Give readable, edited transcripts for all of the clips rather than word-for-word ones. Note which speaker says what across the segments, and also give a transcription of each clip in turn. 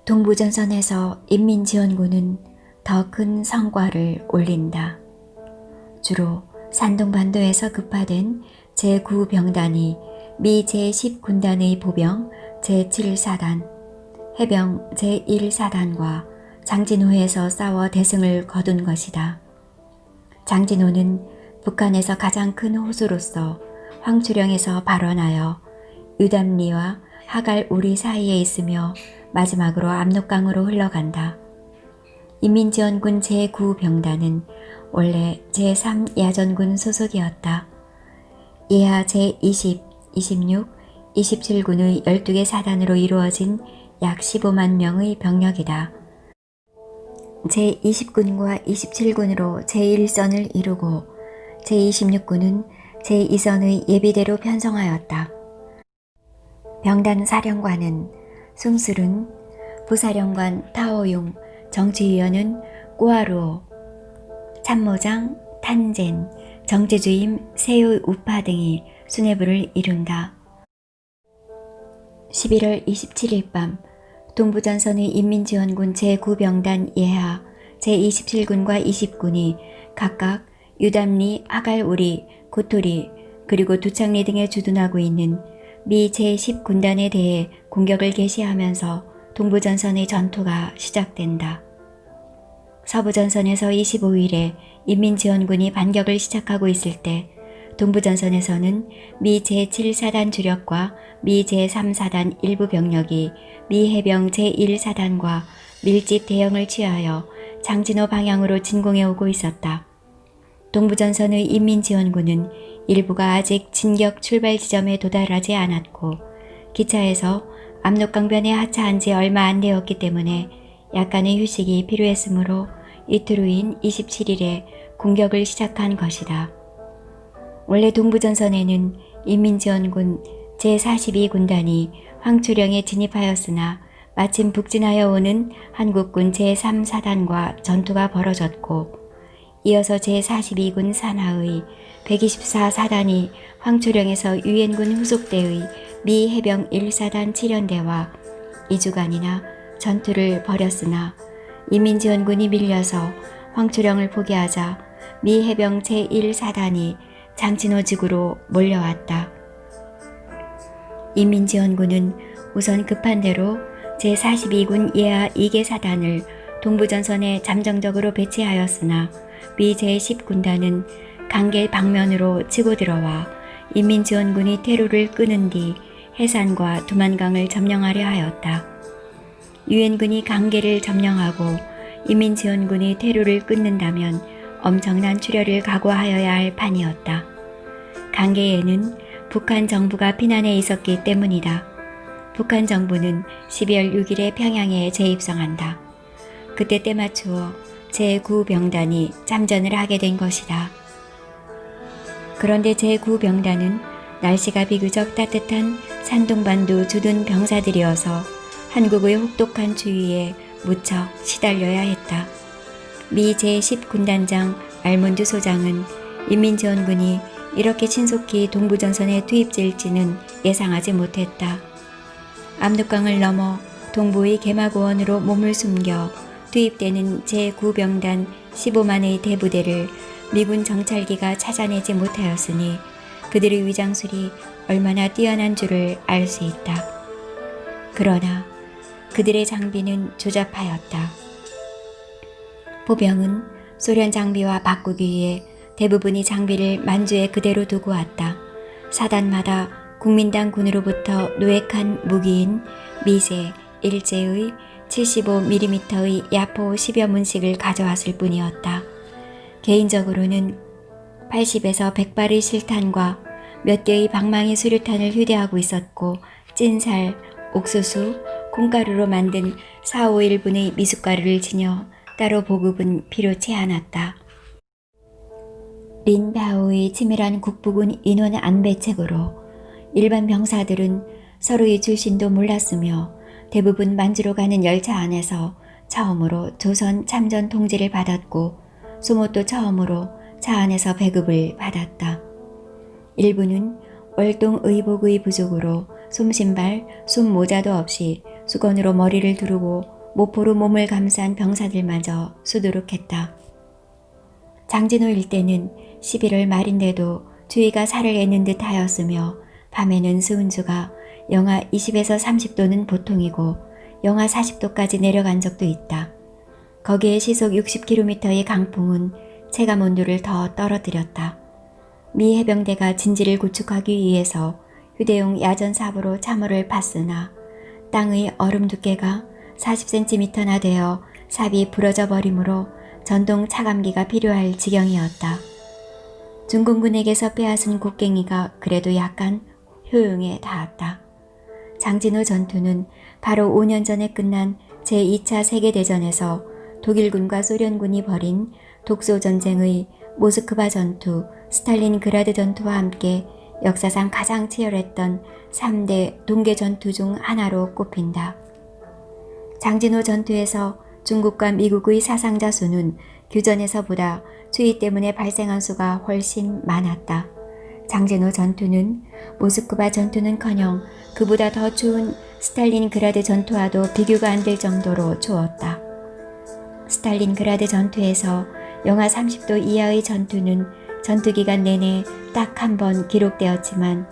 Speaker 1: 동부전선에서 인민지원군은 더 큰 성과를 올린다. 주로 산동반도에서 급파된 제9병단이 미 제10군단의 보병 제7사단, 해병 제1사단과 장진호에서 싸워 대승을 거둔 것이다. 장진호는 북한에서 가장 큰 호수로서 황초령에서 발원하여 유담리와 하갈우리 사이에 있으며 마지막으로 압록강으로 흘러간다. 인민지원군 제9병단은 원래 제3야전군 소속이었다. 이하 제20, 26, 27군의 12개 사단으로 이루어진 약 15만 명의 병력이다. 제20군과 27군으로 제1선을 이루고 제26군은 제2선의 예비대로 편성하였다. 병단 사령관은 숭수른, 부사령관 타오용, 정치위원은 꾸아루오, 참모장 탄젠, 정제주임 세요 우파 등이 수뇌부를 이룬다. 11월 27일 밤 동부전선의 인민지원군 제9병단 예하 제27군과 20군이 각각 유담리, 하갈우리, 고토리 그리고 두창리 등에 주둔하고 있는 미 제10군단에 대해 공격을 개시하면서 동부전선의 전투가 시작된다. 서부전선에서 25일에 인민지원군이 반격을 시작하고 있을 때 동부전선에서는 미 제7사단 주력과 미 제3사단 일부 병력이 미 해병 제1사단과 밀집 대형을 취하여 장진호 방향으로 진공해 오고 있었다. 동부전선의 인민지원군은 일부가 아직 진격 출발 지점에 도달하지 않았고 기차에서 압록강변에 하차한 지 얼마 안 되었기 때문에 약간의 휴식이 필요했으므로 이틀 후인 27일에 공격을 시작한 것이다. 원래 동부전선에는 인민지원군 제42군단이 황초령에 진입하였으나 마침 북진하여 오는 한국군 제3사단과 전투가 벌어졌고 이어서 제42군 산하의 124사단이 황초령에서 유엔군 후속대의 미 해병 1사단 7연대와 2주간이나 전투를 벌였으나 인민지원군이 밀려서 황초령을 포기하자 미 해병 제1사단이 장진호 지구로 몰려왔다. 인민지원군은 우선 급한 대로 제42군 예하 2개 사단을 동부전선에 잠정적으로 배치하였으나 미 제10군단은 강계 방면으로 치고 들어와 인민지원군이 퇴로를 끄는 뒤 해산과 두만강을 점령하려 하였다. 유엔군이 강계를 점령하고 인민지원군이 퇴로를 끊는다면 엄청난 출혈을 각오하여야 할 판이었다. 강계에는 북한 정부가 피난해 있었기 때문이다. 북한 정부는 12월 6일에 평양에 재입성한다. 그때 때맞추어 제9병단이 참전을 하게 된 것이다. 그런데 제9병단은 날씨가 비교적 따뜻한 산동반도 주둔 병사들이어서 한국의 혹독한 추위에 무척 시달려야 했다. 미 제10군단장 알몬드 소장은 인민지원군이 이렇게 신속히 동부전선에 투입될지는 예상하지 못했다. 압록강을 넘어 동부의 개마고원으로 몸을 숨겨 투입되는 제9병단 15만의 대부대를 미군 정찰기가 찾아내지 못하였으니 그들의 위장술이 얼마나 뛰어난 줄을 알 수 있다. 그러나 그들의 장비는 조잡하였다. 보병은 소련 장비와 바꾸기 위해 대부분이 장비를 만주에 그대로 두고 왔다. 사단마다 국민당 군으로부터 노획한 무기인 미세, 일제의 75mm의 야포 10여 문씩을 가져왔을 뿐이었다. 개인적으로는 80에서 100발의 실탄과 몇 개의 방망이 수류탄을 휴대하고 있었고 찐살, 옥수수, 콩가루로 만든 4, 5일분의 미숫가루를 지녀 따로 보급은 필요치 않았다. 린바오의 치밀한 국부군 인원 안배책으로 일반 병사들은 서로의 출신도 몰랐으며 대부분 만주로 가는 열차 안에서 처음으로 조선 참전 통지를 받았고 수모도 처음으로 차 안에서 배급을 받았다. 일부는 월동 의복의 부족으로 솜신발, 솜모자도 없이 수건으로 머리를 두르고 모포로 몸을 감싼 병사들마저 수두룩했다. 장진호 일대는 11월 말인데도 주위가 살을 애는 듯 하였으며 밤에는 수은주가 영하 20에서 30도는 보통이고 영하 40도까지 내려간 적도 있다. 거기에 시속 60km의 강풍은 체감 온도를 더 떨어뜨렸다. 미 해병대가 진지를 구축하기 위해서 휴대용 야전 삽으로 참호를 팠으나 땅의 얼음 두께가 40cm나 되어 삽이 부러져 버리므로 전동 차감기가 필요할 지경이었다. 중공군에게서 빼앗은 곡괭이가 그래도 약간 효용에 닿았다. 장진호 전투는 바로 5년 전에 끝난 제2차 세계대전에서 독일군과 소련군이 벌인 독소전쟁의 모스크바 전투, 스탈린그라드 전투와 함께 역사상 가장 치열했던 3대 동계 전투 중 하나로 꼽힌다. 장진호 전투에서 중국과 미국의 사상자 수는 규전에서보다 추위 때문에 발생한 수가 훨씬 많았다. 장진호 전투는 모스크바 전투는커녕 그보다 더 추운 스탈린그라드 전투와도 비교가 안 될 정도로 추웠다. 스탈린그라드 전투에서 영하 30도 이하의 전투는 전투기간 내내 딱 한 번 기록되었지만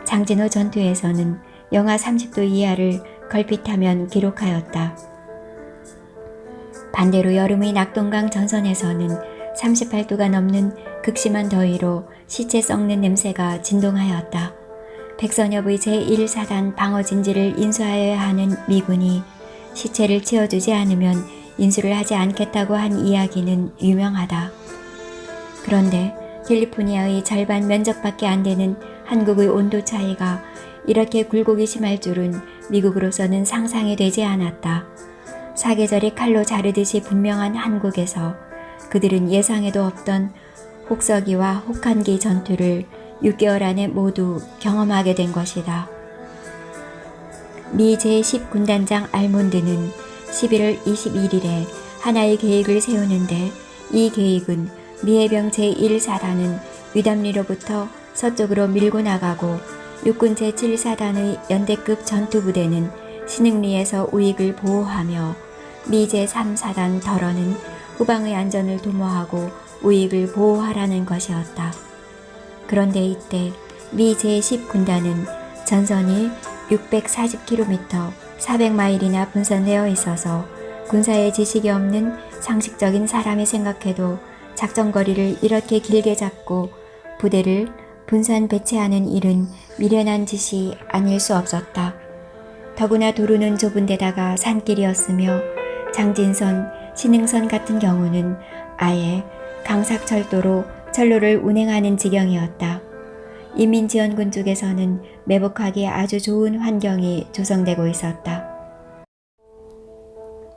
Speaker 1: 장진호 전투에서는 영하 30도 이하를 걸핏하면 기록하였다. 반대로 여름의 낙동강 전선에서는 38도가 넘는 극심한 더위로 시체 썩는 냄새가 진동하였다. 백선엽의 제1사단 방어진지를 인수하여야 하는 미군이 시체를 치워주지 않으면 인수를 하지 않겠다고 한 이야기는 유명하다. 그런데 캘리포니아의 절반 면적밖에 안 되는 한국의 온도 차이가 이렇게 굴곡이 심할 줄은 미국으로서는 상상이 되지 않았다. 사계절이 칼로 자르듯이 분명한 한국에서 그들은 예상에도 없던 혹서기와 혹한기 전투를 6개월 안에 모두 경험하게 된 것이다. 미 제10군단장 알몬드는 11월 21일에 하나의 계획을 세우는데 이 계획은 미 해병 제1사단은 위담리로부터 서쪽으로 밀고 나가고 육군 제7사단의 연대급 전투부대는 신흥리에서 우익을 보호하며 미 제3사단 덜어는 후방의 안전을 도모하고 우익을 보호하라는 것이었다. 그런데 이때 미 제10군단은 전선이 640km, 400마일이나 분산되어 있어서 군사의 지식이 없는 상식적인 사람이 생각해도 작전거리를 이렇게 길게 잡고 부대를 분산 배치하는 일은 미련한 짓이 아닐 수 없었다. 더구나 도로는 좁은 데다가 산길이었으며 장진선, 신흥선 같은 경우는 아예 강삭철도로 철로를 운행하는 지경이었다. 인민지원군 쪽에서는 매복하기에 아주 좋은 환경이 조성되고 있었다.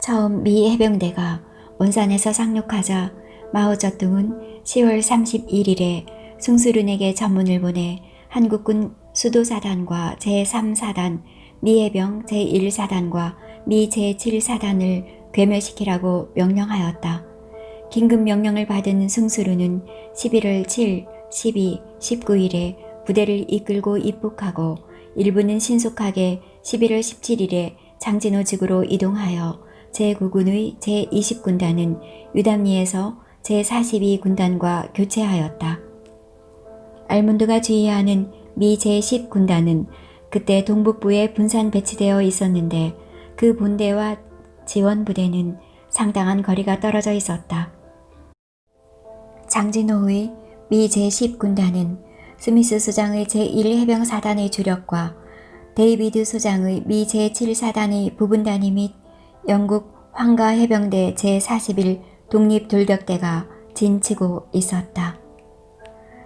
Speaker 1: 처음 미 해병대가 원산에서 상륙하자 마오쩌둥은 10월 31일에 숭수룬에게 전문을 보내 한국군 수도사단과 제3사단, 미 해병 제1사단과 미 제7사단을 괴멸시키라고 명령하였다. 긴급 명령을 받은 숭수룬은 11월 7, 12, 19일에 부대를 이끌고 입국하고 일부는 신속하게 11월 17일에 장진호 측으로 이동하여 제9군의 제20군단은 유담리에서 제42군단과 교체하였다. 알몬드가 지휘하는 미 제10군단은 그때 동북부에 분산 배치되어 있었는데 그 본대와 지원부대는 상당한 거리가 떨어져 있었다. 장진호의 미 제10군단은 스미스 소장의 제1해병사단의 주력과 데이비드 소장의 미 제7사단의 부분단위 및 영국 황가해병대 제41 독립돌격대가 진치고 있었다.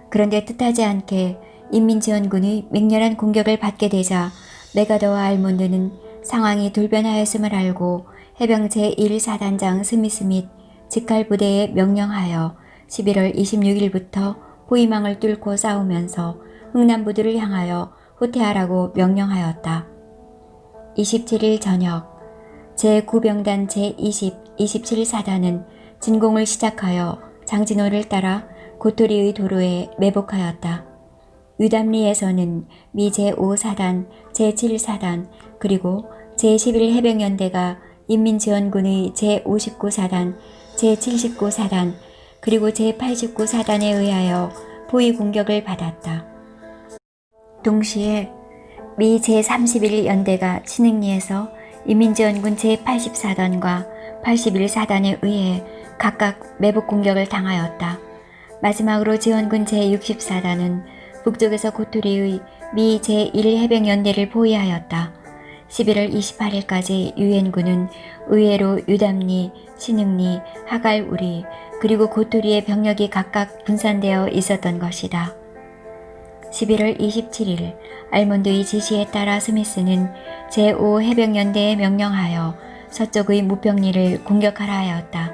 Speaker 1: 그런데 뜻하지 않게 인민지원군의 맹렬한 공격을 받게 되자 메가더와 알몬드는 상황이 돌변하였음을 알고 해병 제1사단장 스미스 및 직할부대에 명령하여 11월 26일부터 포위망을 뚫고 싸우면서 흥남부두를 향하여 후퇴하라고 명령하였다. 27일 저녁 제9병단 제20, 27사단은 진공을 시작하여 장진호를 따라 고토리의 도로에 매복하였다. 유담리에서는 미 제5사단, 제7사단 그리고 제11해병연대가 인민지원군의 제59사단, 제79사단, 그리고 제89사단에 의하여 포위 공격을 받았다. 동시에 미 제31연대가 신흥리에서 인민지원군 제84단과 81사단에 의해 각각 매복 공격을 당하였다. 마지막으로 지원군 제64단은 북쪽에서 고토리의 미 제1해병연대를 포위하였다. 11월 28일까지 유엔군은 의회로 유담리, 신흥리, 하갈우리, 그리고 고토리의 병력이 각각 분산되어 있었던 것이다. 11월 27일 알몬드의 지시에 따라 스미스는 제5해병연대에 명령하여 서쪽의 무병리를 공격하라 하였다.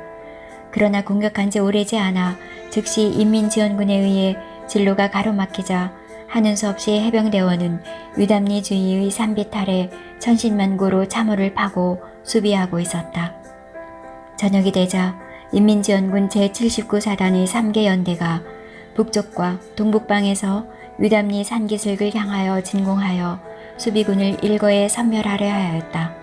Speaker 1: 그러나 공격한 지 오래지 않아 즉시 인민지원군에 의해 진로가 가로막히자 하는 수 없이 해병대원은 유담리 주위의 산비탈에 천신만고로 참호를 파고 수비하고 있었다. 저녁이 되자 인민지원군 제79사단의 3개 연대가 북쪽과 동북방에서 유담리 산기슭을 향하여 진공하여 수비군을 일거에 섬멸하려 하였다.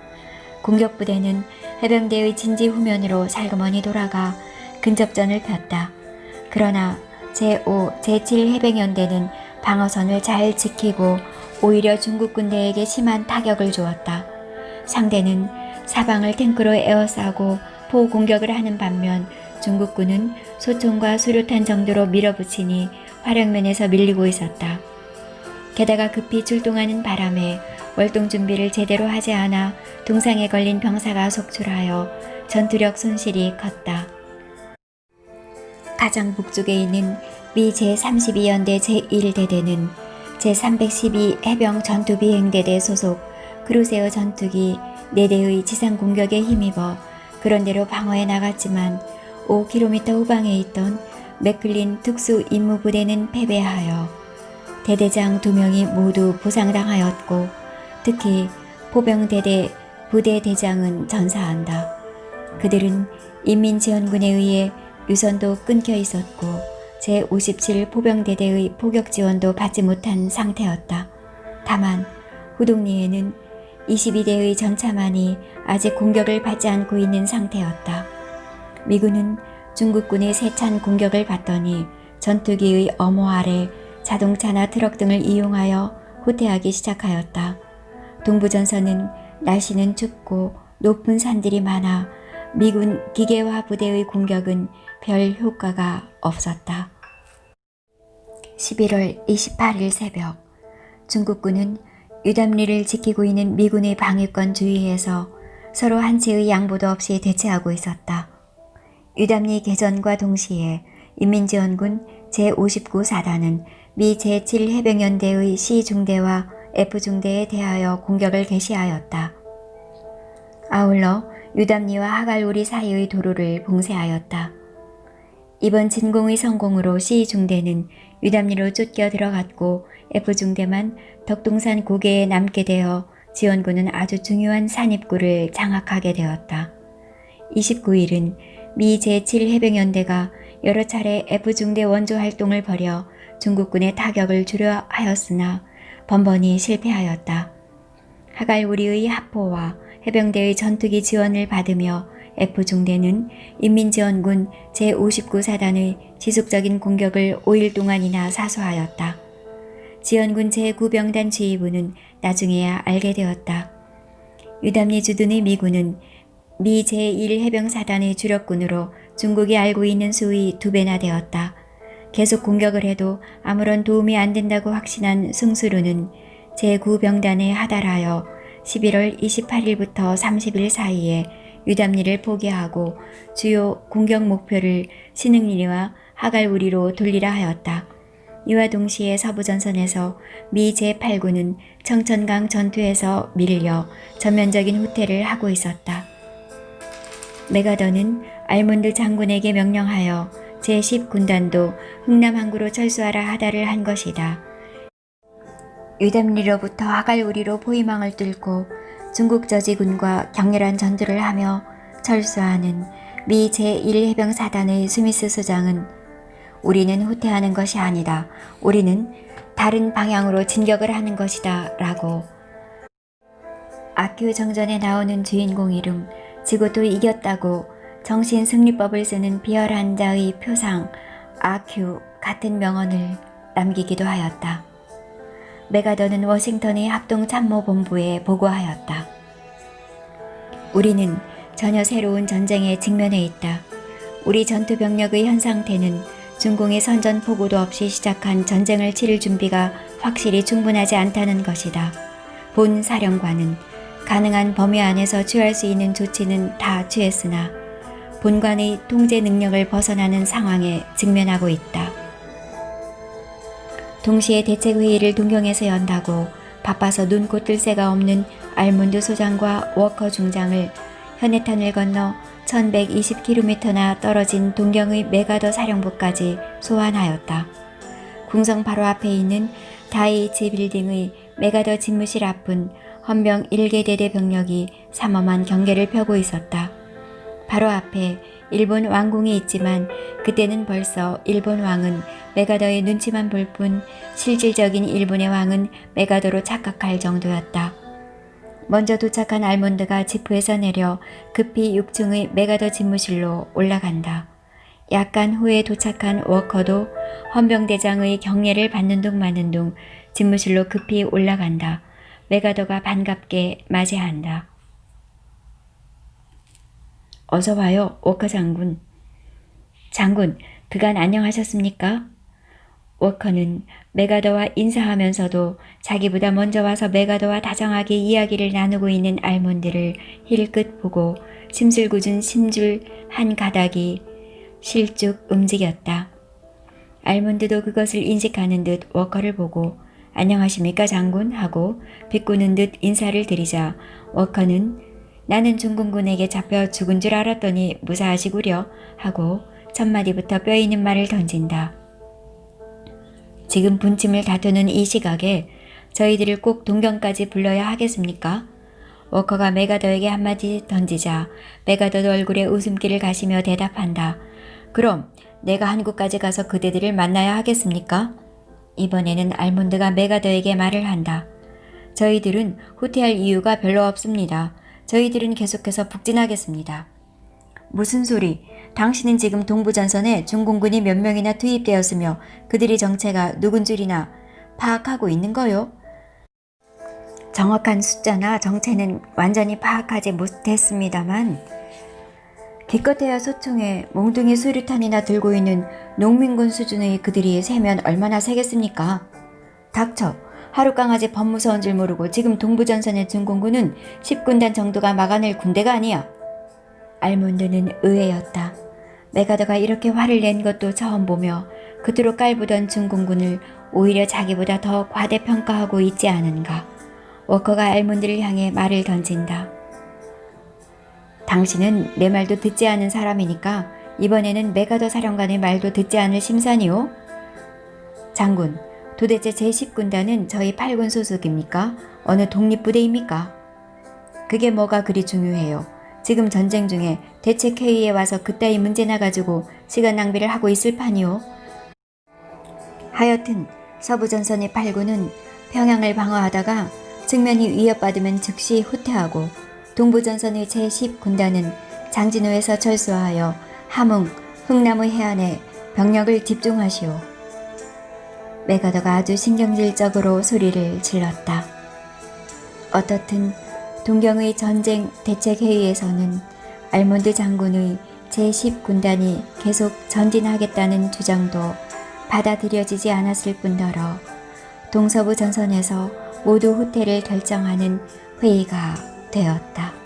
Speaker 1: 공격부대는 해병대의 진지 후면으로 살그머니 돌아가 근접전을 폈다. 그러나 제5, 제7 해병연대는 방어선을 잘 지키고 오히려 중국 군대에게 심한 타격을 주었다. 상대는 사방을 탱크로 에워싸고 포 공격을 하는 반면 중국군은 소총과 수류탄 정도로 밀어붙이니 화력면에서 밀리고 있었다. 게다가 급히 출동하는 바람에 월동 준비를 제대로 하지 않아 동상에 걸린 병사가 속출하여 전투력 손실이 컸다. 가장 북쪽에 있는 미 제32연대 제1대대는 제312 해병 전투비행대대 소속 크루세어 전투기 4대의 지상 공격에 힘입어 그런대로 방어해 나갔지만 5km 후방에 있던 맥클린 특수임무부대는 패배하여 대대장 2명이 모두 부상당하였고 특히 포병대대 부대대장은 전사한다. 그들은 인민지원군에 의해 유선도 끊겨 있었고 제57 포병대대의 포격 지원도 받지 못한 상태였다. 다만 후동리에는 22대의 전차만이 아직 공격을 받지 않고 있는 상태였다. 미군은 중국군의 세찬 공격을 받더니 전투기의 엄호 아래 자동차나 트럭 등을 이용하여 후퇴하기 시작하였다. 동부전선은 날씨는 춥고 높은 산들이 많아 미군 기계화 부대의 공격은 별 효과가 없었다. 11월 28일 새벽 중국군은 유담리를 지키고 있는 미군의 방위권 주위에서 서로 한치의 양보도 없이 대치하고 있었다. 유담리 개전과 동시에 인민지원군 제59사단은 미 제7해병연대의 C중대와 F중대에 대하여 공격을 개시하였다. 아울러 유담리와 하갈우리 사이의 도로를 봉쇄하였다. 이번 진공의 성공으로 C중대는 유담리로 쫓겨 들어갔고 F중대만 덕동산 고개에 남게 되어 지원군은 아주 중요한 산입구를 장악하게 되었다. 29일은 미 제7해병연대가 여러 차례 F중대 원조 활동을 벌여 중국군의 타격을 주려 하였으나 번번이 실패하였다. 하갈우리의 하포와 해병대의 전투기 지원을 받으며 F중대는 인민지원군 제59사단의 지속적인 공격을 5일 동안이나 사수하였다. 지원군 제9병단 지휘부는 나중에야 알게 되었다. 유담리 주둔의 미군은 미 제1해병사단의 주력군으로 중국이 알고 있는 수의 2배나 되었다. 계속 공격을 해도 아무런 도움이 안 된다고 확신한 승수루는 제9병단에 하달하여 11월 28일부터 30일 사이에 유담리를 포기하고 주요 공격 목표를 신흥리와 하갈우리로 돌리라 하였다. 이와 동시에 서부전선에서 미 제8군은 청천강 전투에서 밀려 전면적인 후퇴를 하고 있었다. 메가더는 알몬드 장군에게 명령하여 제10군단도 흥남항구로 철수하라 하달을 한 것이다. 유담리로부터 하갈우리로 포위망을 뚫고 중국 저지군과 격렬한 전투를 하며 철수하는 미 제1해병사단의 스미스 수장은 우리는 후퇴하는 것이 아니다. 우리는 다른 방향으로 진격을 하는 것이다. 라고 아큐 정전에 나오는 주인공 이름 지고도 이겼다고 정신 승리법을 쓰는 비열한 자의 표상 아큐 같은 명언을 남기기도 하였다. 메가더는 워싱턴의 합동참모본부에 보고하였다. 우리는 전혀 새로운 전쟁에 직면해 있다. 우리 전투병력의 현 상태는 중공의 선전포고도 없이 시작한 전쟁을 치를 준비가 확실히 충분하지 않다는 것이다. 본 사령관은 가능한 범위 안에서 취할 수 있는 조치는 다 취했으나 본관의 통제 능력을 벗어나는 상황에 직면하고 있다. 동시에 대책회의를 동경에서 연다고 바빠서 눈코 뜰 새가 없는 알몬드 소장과 워커 중장을 현해탄을 건너 1120km나 떨어진 동경의 메가더 사령부까지 소환하였다. 궁성 바로 앞에 있는 다이치 빌딩의 메가더 집무실 앞은 헌병 1개 대대 병력이 삼엄한 경계를 펴고 있었다. 바로 앞에 일본 왕궁이 있지만 그때는 벌써 일본 왕은 메가더의 눈치만 볼 뿐 실질적인 일본의 왕은 메가더로 착각할 정도였다. 먼저 도착한 알몬드가 지프에서 내려 급히 6층의 메가더 집무실로 올라간다. 약간 후에 도착한 워커도 헌병대장의 경례를 받는 둥 마는 둥 집무실로 급히 올라간다. 메가더가 반갑게 맞이한다. 어서 와요, 워커 장군. 장군, 그간 안녕하셨습니까? 워커는 메가더와 인사하면서도 자기보다 먼저 와서 메가더와 다정하게 이야기를 나누고 있는 알몬드를 힐끗 보고 심술궂은 심줄 한 가닥이 실쭉 움직였다. 알몬드도 그것을 인식하는 듯 워커를 보고 안녕하십니까 장군 하고 비꼬는 듯 인사를 드리자 워커는 나는 중군군에게 잡혀 죽은 줄 알았더니 무사하시구려 하고 첫마디부터 뼈 있는 말을 던진다. 지금 분침을 다투는 이 시각에 저희들을 꼭 동경까지 불러야 하겠습니까? 워커가 메가더에게 한마디 던지자 메가더도 얼굴에 웃음기를 가시며 대답한다. 그럼 내가 한국까지 가서 그대들을 만나야 하겠습니까? 이번에는 알몬드가 메가더에게 말을 한다. 저희들은 후퇴할 이유가 별로 없습니다. 저희들은 계속해서 북진하겠습니다. 무슨 소리? 당신은 지금 동부전선에 중공군이 몇 명이나 투입되었으며 그들의 정체가 누군 줄이나 파악하고 있는 거요? 정확한 숫자나 정체는 완전히 파악하지 못했습니다만 기껏해야 소총에 몽둥이 수류탄이나 들고 있는 농민군 수준의 그들이 세면 얼마나 세겠습니까? 닥쳐. 하룻강아지 법무서운 줄 모르고 지금 동부전선의 중공군은 10군단 정도가 막아낼 군대가 아니야. 알몬드는 의외였다. 메가더가 이렇게 화를 낸 것도 처음 보며 그토록 깔보던 중공군을 오히려 자기보다 더 과대평가하고 있지 않은가. 워커가 알몬드를 향해 말을 던진다. 당신은 내 말도 듣지 않은 사람이니까 이번에는 메가더 사령관의 말도 듣지 않을 심산이오? 장군, 도대체 제10군단은 저희 8군 소속입니까? 어느 독립부대입니까? 그게 뭐가 그리 중요해요. 지금 전쟁 중에 대책회의에 와서 그따위 문제나 가지고 시간 낭비를 하고 있을 판이오. 하여튼 서부전선의 8군은 평양을 방어하다가 측면이 위협받으면 즉시 후퇴하고 동부전선의 제10군단은 장진호에서 철수하여 함흥, 흥나무 해안에 병력을 집중하시오. 메가더가 아주 신경질적으로 소리를 질렀다. 어떻든 동경의 전쟁 대책회의에서는 알몬드 장군의 제10군단이 계속 전진하겠다는 주장도 받아들여지지 않았을 뿐더러 동서부 전선에서 모두 후퇴를 결정하는 회의가 되었다.